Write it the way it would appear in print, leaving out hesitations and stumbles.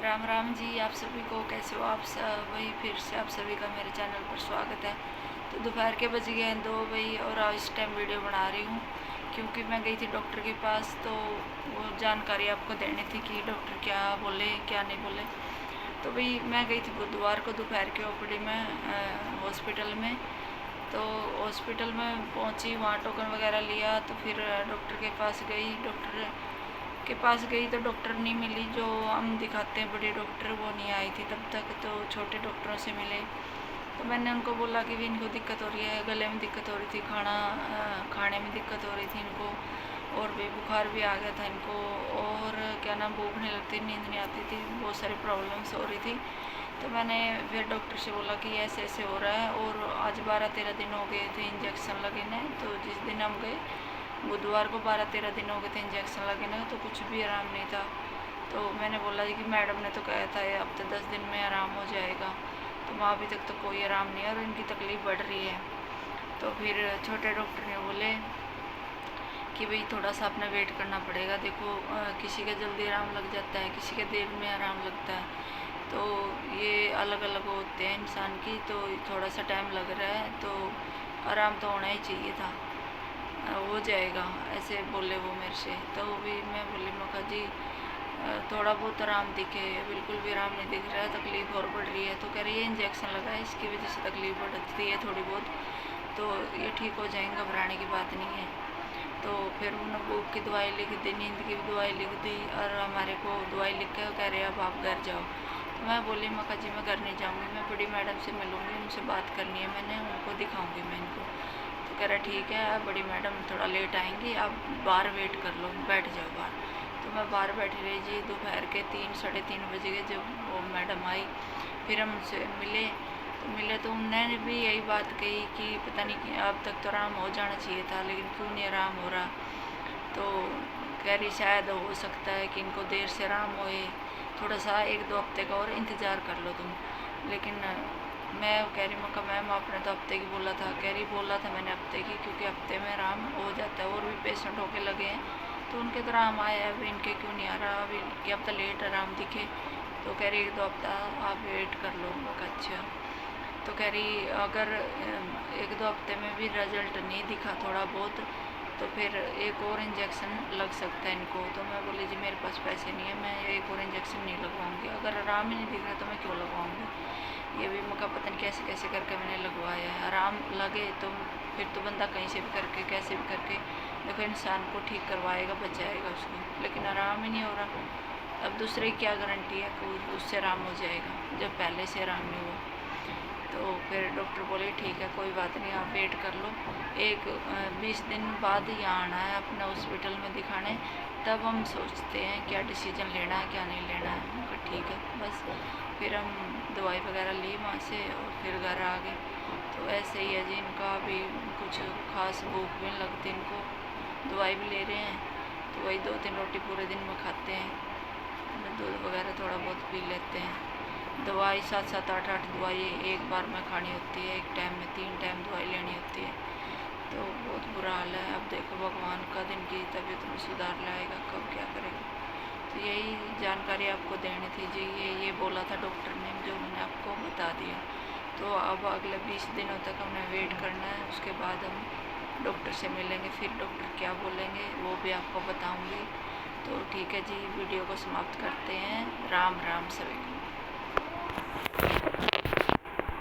राम राम जी। आप सभी को कैसे हो आप वही फिर से आप सभी का मेरे चैनल पर स्वागत है। तो दोपहर के बज गए हैं 2 बजे और आज इस टाइम वीडियो बना रही हूँ क्योंकि मैं गई थी डॉक्टर के पास। तो वो जानकारी आपको देनी थी कि डॉक्टर क्या बोले क्या नहीं बोले। तो भाई मैं गई थी बुधवार को दोपहर के ओपीडी में हॉस्पिटल में। तो हॉस्पिटल में पहुँची, वहाँ टोकन वगैरह लिया तो फिर डॉक्टर के पास गई। तो डॉक्टर नहीं मिली, जो हम दिखाते हैं बड़ी डॉक्टर, वो नहीं आई थी तब तक। तो छोटे डॉक्टरों से मिले तो मैंने उनको बोला कि भी इनको दिक्कत हो रही है, गले में दिक्कत हो रही थी, खाने में दिक्कत हो रही थी इनको, और भी बुखार भी आ गया था इनको, और क्या नाम भूख नहीं लगती, नींद नहीं आती थी, बहुत सारी प्रॉब्लम्स हो रही थी। तो मैंने फिर डॉक्टर से बोला कि ऐसे ऐसे हो रहा है, और आज 12-13 दिन हो गए थे इंजेक्शन लगे ने। तो जिस दिन हम गए बुधवार को 12-13 दिन हो गए थे इंजेक्शन लगे ना, तो कुछ भी आराम नहीं था। तो मैंने बोला जी कि मैडम ने तो कहा था अब तो 10 दिन में आराम हो जाएगा, तो वहाँ अभी तक तो कोई आराम नहीं है और इनकी तकलीफ़ बढ़ रही है। तो फिर छोटे डॉक्टर ने बोले कि भाई थोड़ा सा अपना वेट करना पड़ेगा। देखो किसी का जल्दी आराम लग जाता है, किसी के देर में आराम लगता है, तो ये अलग अलग होते हैं इंसान की। तो थोड़ा सा टाइम लग रहा है, तो आराम तो होना ही चाहिए था, हो जाएगा, ऐसे बोले वो मेरे से। तो भी मैं बोली मखा जी थोड़ा बहुत आराम दिखे, बिल्कुल भी आराम नहीं दिख रहा है, तकलीफ़ और बढ़ रही है। तो कह रही है इंजेक्शन लगा है, इसकी वजह से तकलीफ़ बढ़ती है थोड़ी बहुत, तो ये ठीक हो जाएंगे, घबराने की बात नहीं है। तो फिर उन्होंने भूख की दवाई लिख दी, नींद की भी दवाई लिख दी, और हमारे को दवाई लिख के कह रहे अब आप घर जाओ। तो मैं बोली मखा जी मैं घर नहीं जाऊँगी, मैं बड़ी मैडम से मिलूँगी, उनसे बात करनी है मैंने, उनको दिखाऊँगी मैं इनको। तो कह रहा ठीक है, बड़ी मैडम थोड़ा लेट आएंगी, आप बाहर वेट कर लो, बैठ जाओ बाहर। तो मैं बाहर बैठी रही जी, दोपहर के 3-3:30 बज गए जब वो मैडम आई। फिर हम उनसे मिले तो उन्होंने भी यही बात कही कि पता नहीं कि अब तक तो आराम हो जाना चाहिए था, लेकिन क्यों नहीं आराम हो रहा। तो कह रही शायद हो सकता है कि इनको देर से आराम होए, थोड़ा सा 1-2 हफ्ते का और इंतज़ार कर लो तुम। लेकिन मैं कह रही मैं मैम आपने तो हफ्ते की बोला था। कह रही बोला था मैंने हफ्ते की, क्योंकि हफ्ते में आराम हो जाता है, और भी पेशेंट होके लगे हैं तो उनके तो आराम आया है, अभी इनके क्यों नहीं आ रहा, अभी कि अब तो लेट आराम दिखे। तो कह रही 1-2 हफ्ता आप वेट कर लो। अच्छा। तो कह रही अगर 1-2 हफ्ते में भी रिजल्ट नहीं दिखा थोड़ा बहुत, तो फिर एक और इंजेक्शन लग सकता है इनको। तो मैं बोली जी मेरे पास पैसे नहीं है, मैं एक और इंजेक्शन नहीं लगवाऊंगी, अगर आराम ही नहीं दिख रहा तो मैं क्यों लगवाऊंगी। ये भी मौका पता नहीं कैसे कैसे करके मैंने लगवाया है। आराम लगे तो फिर तो बंदा कहीं से भी करके कैसे भी करके देखो इंसान को ठीक करवाएगा, बचाएगा उसको, लेकिन आराम ही नहीं हो रहा। अब दूसरे की क्या गारंटी है कि उससे आराम हो जाएगा जब पहले से आराम नहीं हुआ। तो फिर डॉक्टर बोले ठीक है कोई बात नहीं, आप वेट कर लो, 20 दिन बाद यहाँ आना है अपने हॉस्पिटल में दिखाने, तब हम सोचते हैं क्या डिसीजन लेना है क्या नहीं लेना है। उनका ठीक है बस। फिर हम दवाई वगैरह ली वहाँ से और फिर घर आ गए। तो ऐसे ही है जी, इनका अभी कुछ खास भूख भी नहीं लगती इनको, दवाई भी ले रहे हैं, तो वही 2-3 रोटी पूरे दिन में खाते हैं, दूध वगैरह थोड़ा बहुत पी लेते हैं। दवाई 7-7 8-8 दवाई एक बार में खानी होती है, एक टाइम में 3 टाइम दवाई लेनी होती है। तो बहुत बुरा हाल है। अब देखो भगवान का दिन की तबीयत में सुधार लाएगा, कब क्या करेगा। तो यही जानकारी आपको देनी थी जी, ये बोला था डॉक्टर ने, जो मैंने आपको बता दिया। तो अब अगले 20 दिनों तक हमें वेट करना है, उसके बाद हम डॉक्टर से मिलेंगे, फिर डॉक्टर क्या बोलेंगे वो भी आपको बताऊँगी। तो ठीक है जी, वीडियो को समाप्त करते हैं। राम राम सभी को।